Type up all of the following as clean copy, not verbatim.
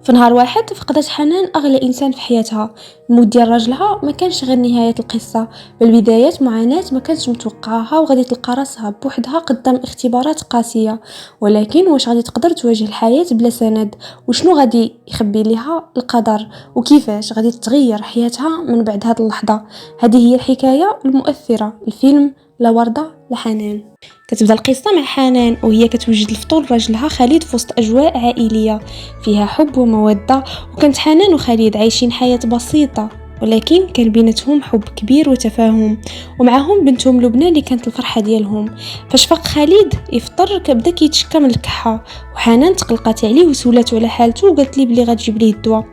في نهار واحد فقدت حنان أغلى إنسان في حياتها. الموت ديال راجلها ما كانش غير نهاية القصة، بل بداية معاناة ما كانتش متوقعاها، وغادي تلقى راسها بوحدها قدام اختبارات قاسية. ولكن واش غادي تقدر تواجه الحياة بلا سند؟ وشنو غادي يخبي ليها القدر؟ وكيفاش غادي تتغير حياتها من بعد هذه اللحظة؟ هذه هي الحكاية المؤثرة، الفيلم لا وردة لا حنان. كتبدا القصة مع حنان وهي كتوجد الفطور لراجلها خالد في وسط أجواء عائلية فيها حب ومودة. وكانت حنان وخالد عايشين حياة بسيطة، ولكن كان بيناتهم حب كبير وتفاهم، ومعهم بنتهم لبنى اللي كانت الفرحة ديالهم. فاش فاق خالد يفطر كبدا كيتشكى من الكحة، وحنان تقلقات عليه وسولاتو على حالته وقالت ليه بلي غتجيب ليه الدواء.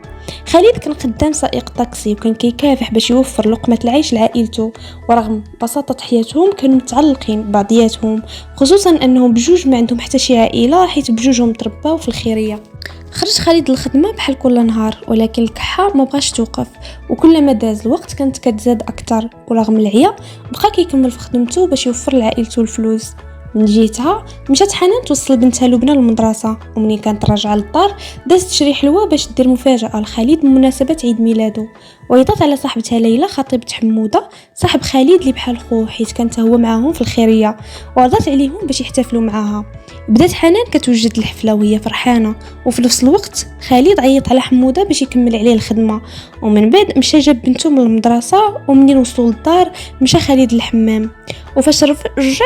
خالد كان خدام سائق طاكسي وكان كيكافح باش يوفر لقمة العيش لعائلته، ورغم بساطة حياتهم كانوا متعلقين ببعضياتهم، خصوصا انهم بجوج ما عندهم حتى شي عائلة، حيت بجوجهم ترباو في الخيرية. خرج خالد للخدمة بحال كل نهار، ولكن الكحة ما بغاش توقف، وكلما داز الوقت كانت كتزاد اكثر. ورغم العيا بقى كيكمل في خدمته باش يوفر لعائلته الفلوس. من جهتها مشات حنان توصل بنتها لبنى للمدرسة، ومنين كانت راجعة للدار دازت تشري حلوى باش دير مفاجأة لخالد بمناسبة عيد ميلاده. وعيطات على صاحبتها ليلى خطيبة حمودة صاحب خالد اللي بحال خوه، حيت كانت هو معاهم في الخيرية، وعرضت عليهم باش يحتفلوا معاها. بدات حنان كتوجد الحفلة وهي فرحانة، وفي نفس الوقت خالد عيط على حمودة باش يكمل عليه الخدمة. ومن بعد مشى جاب بنته من المدرسة، ومنين وصلوا للدار مشى خالد للحمام. وفاش رجع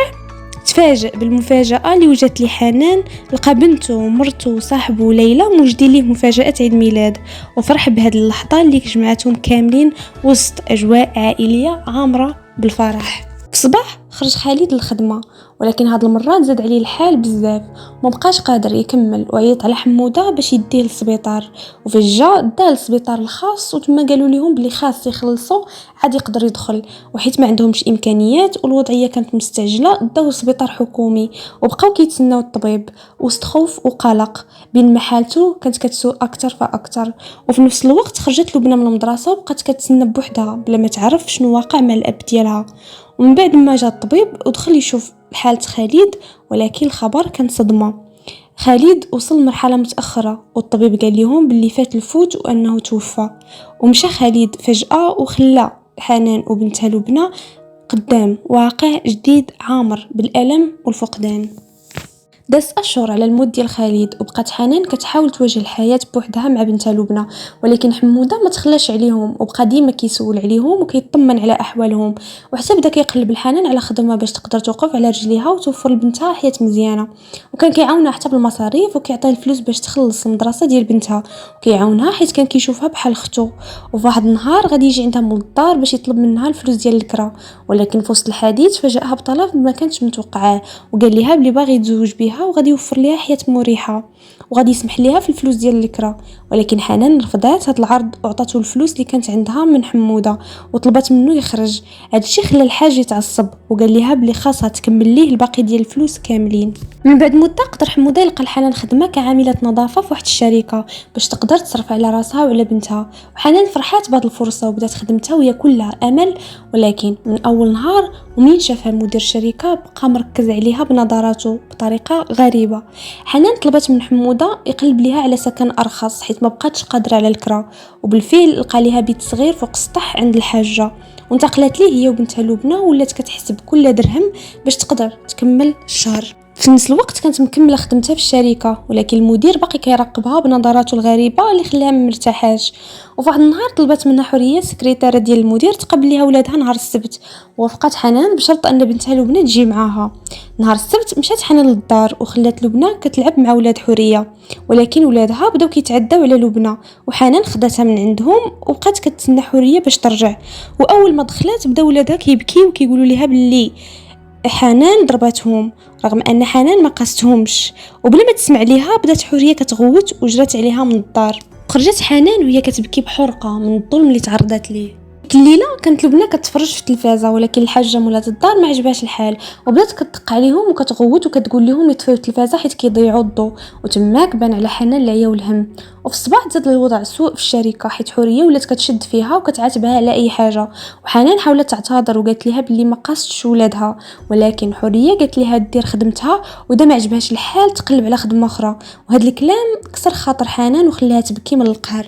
تفاجأ بالمفاجأة اللي وجدت لي حنان، لقى بنته ومرته وصاحبه ليلى موجدين ليه مفاجأة عيد ميلاد، وفرح بهذه اللحظة اللي جمعتهم كاملين وسط أجواء عائلية عامرة بالفرح. في الصباح خرج خالد للخدمة، ولكن هاد المرة زاد عليه الحال بزاف، ما بقاش قادر يكمل، وعيط على حمودة باش يديه للسبيطار. وفي جا داه للسبيطار الخاص، وتما قالوا لهم بلي خاص يخلصوا عاد يقدر يدخل، وحيت ما عندهمش امكانيات والوضعيه كانت مستعجله داو لسبيطار حكومي، وبقاو كيتسناو الطبيب وسط خوف وقلق بين ما حالته كانت كتسوء اكثر فاكثر. وفي نفس الوقت خرجت لبنى من المدرسه وبقات كتسنى بوحدها بلا ما تعرف شنو واقع مع الاب ديالها. ومن بعد ما جا الطبيب ودخل يشوف حالة خالد، ولكن الخبر كان صدمة. خالد وصل مرحلة متأخرة، والطبيب قال لهم باللي فات الفوت وأنه توفى. ومشى خالد فجأة وخلى حنان وبنتها لبنى قدام واقع جديد عامر بالألم والفقدان. داز أشهر على الموت ديال خالد، وبقات حنان كتحاول تواجه الحياة بوحدها مع بنتها لبنى، ولكن حمودة ما تخلاش عليهم وبقى ديما كيسول عليهم وكيطمن على أحوالهم. وحتى بدا كيقلب الحنان على خدمة باش تقدر توقف على رجليها وتوفر لبنتها حياة مزيانة، وكان كيعاونها حتى بالمصاريف وكيعطيها الفلوس باش تخلص المدرسة ديال بنتها، وكيعاونها حيت كان كيشوفها بحال اختو. وفي واحد النهار غادي يجي عندها مول الدار باش يطلب منها الفلوس ديال الكرا، ولكن في وسط الحديث فاجأها بطلب ما كانش متوقعاه، وقال لها بلي باغي يتزوج بها وغادي يوفر ليها حياة مريحة وغادي يسمح ليها في الفلوس ديال الكرا. ولكن حنان رفضات هذا العرض وعطاته الفلوس اللي كانت عندها من حمودة، وطلبت منه يخرج. هذا الشيء خلى الحاج يتعصب وقال لها بلي خاصها تكمل ليه الباقي ديال الفلوس كاملين. من بعد مده قدر حمودة يلقى الحنان خدمه كعامله نظافه في واحد الشركه باش تقدر تصرف على راسها وعلى بنتها. وحنان فرحات بهذه الفرصه وبدات خدمتها وهي كلها امل. ولكن من اول نهار ومنين شافها مدير الشركه بقى مركز عليها بنظراته بطريقه غريبه. حنان طلبت من حمودة يقلب ليها على سكن ارخص حيت ما بقاتش قادره على الكرا، وبالفعل لقى ليها بيت صغير فوق السطح عند الحاجه، وانتقلت ليه هي وبنتها لبنى، ولات كتحسب كل درهم باش تقدر تكمل الشهر. في نفس الوقت كانت مكمله خدمتها في الشركه، ولكن المدير باقي كيراقبها بنظراته الغريبه اللي خلاها ما مرتاحاش. وفي واحد النهار طلبت منها حوريه السكرتيره ديال المدير تقبل ليها ولادها نهار السبت، ووافقت حنان بشرط ان بنتها لبنى تجي معاها. نهار السبت مشات حنان للدار وخلات لبنى كتلعب مع ولاد حوريه، ولكن ولادها بداو كيتعداو على لبنى، وحنان خداتها من عندهم وبقات كتسنى حوريه باش ترجع. واول ما دخلت بداو ولادها كيبكيو وكيقولوا ليها باللي حنان ضربتهم، رغم ان حنان ما قاستهمش. وبلا ما تسمع ليها بدات حوريه كتغوت وجرات عليها من الدار. خرجت حنان وهي كتبكي بحرقه من الظلم اللي تعرضت ليه. الليله كانت لبنى كتفرج في التلفازه، ولكن الحاجه مولات الدار ما عجبهاش الحال وبدات كتدق عليهم وكتغوت وكتقول لهم يطفيو التلفازه حيت كيضيعوا الضوء. وتماك بان على حنان العيا والهم. وفي الصباح زاد الوضع سوء في الشركه حيت حوريه ولات كتشد فيها وكتعاتبها على اي حاجه. وحنان حاولت تعتذر وقالت لها بلي ما قاصتش ولادها، ولكن حوريه قالت لها دير خدمتها ودا ما عجبهاش الحال تقلب على خدمه اخرى. وهذا الكلام كسر خاطر حنان وخلاها تبكي من القهر.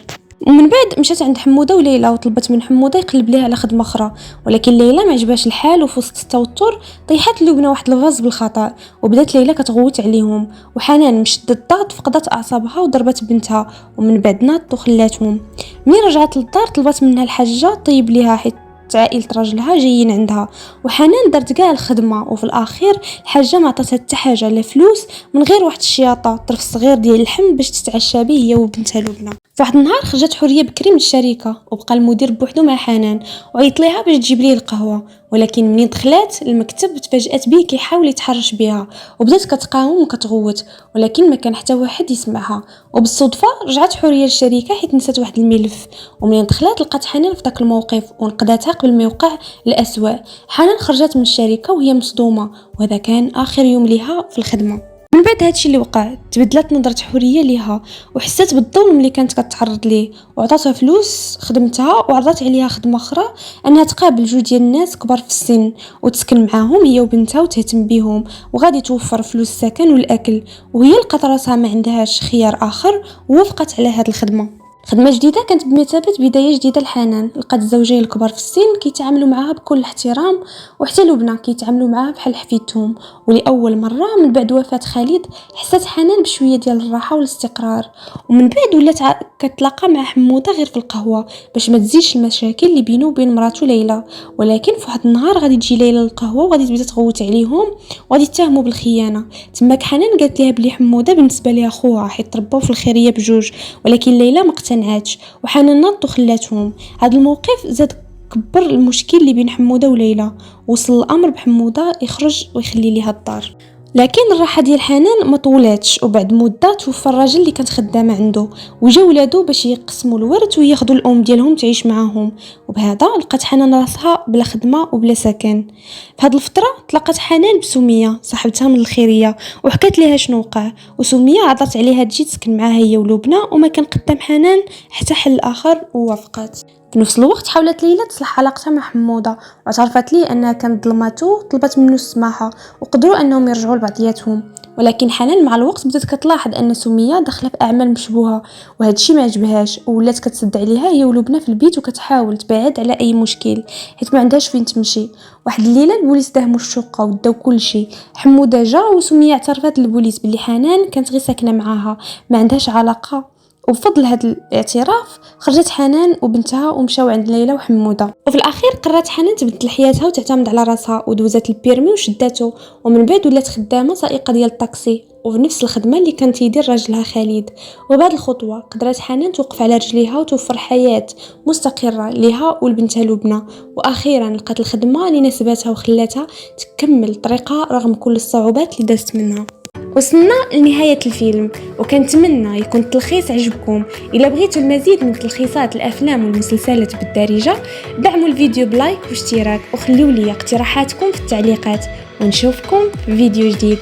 ومن بعد مشات عند حموده وليلى وطلبت من حموده يقلب ليها على خدمه اخرى، ولكن ليلى ما عجبهاش الحال. وفي وسط التوتر طيحت لبنى واحد الفاز بالخطا وبدات ليلى كتغوت عليهم. وحنان من شدة الضغط فقدت اعصابها وضربت بنتها ومن بعد ناضت وخلاتهم. ملي رجعت للدار طلبت منها الحاجه طيب ليها حيت عائلة راجلها جايين عندها. وحنان دارت كاع الخدمه وفي الاخير الحاجه ما عطاتها حتى حاجه لا فلوس من غير واحد الشياطه طرف صغير ديال اللحم باش تتعشى به هي وبنتها لبنى. فواحد النهار خرجت حوريه بكري من الشركه وبقى المدير بوحدو مع حنان وعيط ليها باش تجيب ليه القهوه، ولكن منين دخلات المكتب تفاجات به كيحاول يتحرش بها وبدات كتقاوم وكتغوت، ولكن ما كان حتى واحد يسمعها. وبالصدفه رجعت حوريه للشركه حيت نسات واحد الملف، ومنين دخلات لقات حنان في داك الموقف ونقذتها قبل ما يوقع الأسوأ. حنان خرجت من الشركه وهي مصدومه وهذا كان اخر يوم ليها في الخدمه. من بعد هادشي اللي وقع تبدلت نظرة حوريه ليها وحسات بالظلم اللي كانت كتعرض ليه، وعطاتها فلوس خدمتها وعرضت عليها خدمه اخرى انها تقابل جوج ديال الناس كبار في السن وتسكن معاهم هي وبنتها وتهتم بيهم وغادي توفر فلوس السكن والاكل. وهي لقات راسها ما عندهاش خيار اخر ووافقت على هاد الخدمه. خدمه جديده كانت بمثابه بدايه جديده لحنان. لقات الزوجين الكبار في السن كيتعاملوا معها بكل احترام وحتى لبنى كيتعاملوا معها بحال حفيدتهم. ولاول مره من بعد وفاه خالد حسات حنان بشويه ديال الراحه والاستقرار. ومن بعد ولات كتلاقى مع حموده غير في القهوه باش ما تزيدش المشاكل اللي بينه وبين مراته ليلى. ولكن في واحد النهار غادي تجي ليلى للقهوه وغادي تبدا تغوت عليهم وغادي تتهموا بالخيانه. تماك حنان قالت لها بلي حموده بالنسبه ليها خوها حيت تربوا في الخيريه بجوج، ولكن ليلى ما اقتنعتش وحنان ناضت وخلاتهم. هذا الموقف زاد كبر المشكل اللي بين حموده وليلى، وصل الامر بحموده يخرج ويخلي ليها الدار. لكن الراحه ديال حنان ما طولاتش، وبعد مده توفى الراجل اللي كانت خدامه عنده وجا ولادو باش يقسموا الورث وياخذوا الام ديالهم تعيش معاهم. وبهذا لقات حنان راسها بلا خدمه وبلا سكن. في هذه الفتره تلاقات حنان بسميه صاحبتها من الخيريه وحكات ليها شنو وقع، وسميه عرضت عليها تجي تسكن معاها هي ولبنى وما كان قدام حنان حتى حل اخر ووافقت. في نفس الوقت حاولت ليلى تصلح علاقتها مع حموده واعترفت ليه انها كانت ظلمته طلبت منه السماحه وقدروا انهم يرجعوا لبعضياتهم. ولكن حنان مع الوقت بدات كتلاحظ ان سميه داخله في اعمال مشبوهه وهذا الشيء ما عجبهاش، ولات كتسد عليها هي ولبنى في البيت وكتحاول تبعد على اي مشكل حيت ما عندهاش فين تمشي. واحد الليله البوليس داهموا الشقه وداو كل شيء. حموده جا وسميه اعترفت للبوليس بلي حنان كانت غير ساكنه معاها ما عندهاش علاقه. وبفضل هذا الاعتراف خرجت حنان وبنتها ومشاو عند ليلى وحموده. وفي الاخير قررت حنان تبدل حياتها وتعتمد على راسها ودوزات البيرمي وشداته، ومن بعد ولات خدامه سائقه ديال الطاكسي وفي نفس الخدمه اللي كانت يدير راجلها خالد. وبهذه الخطوه قدرت حنان توقف على رجليها وتوفر حياه مستقره ليها ولبنتها لبنى. واخيرا لقات الخدمه اللي ناسبتها وخلاتها تكمل طريقها رغم كل الصعوبات اللي دازت منها. وصلنا لنهاية الفيلم وكنتمنى يكون التلخيص عجبكم. إلا بغيتوا المزيد من تلخيصات الأفلام والمسلسلات بالدارجة دعموا الفيديو بلايك واشتراك وخليوا لي اقتراحاتكم في التعليقات، ونشوفكم في فيديو جديد.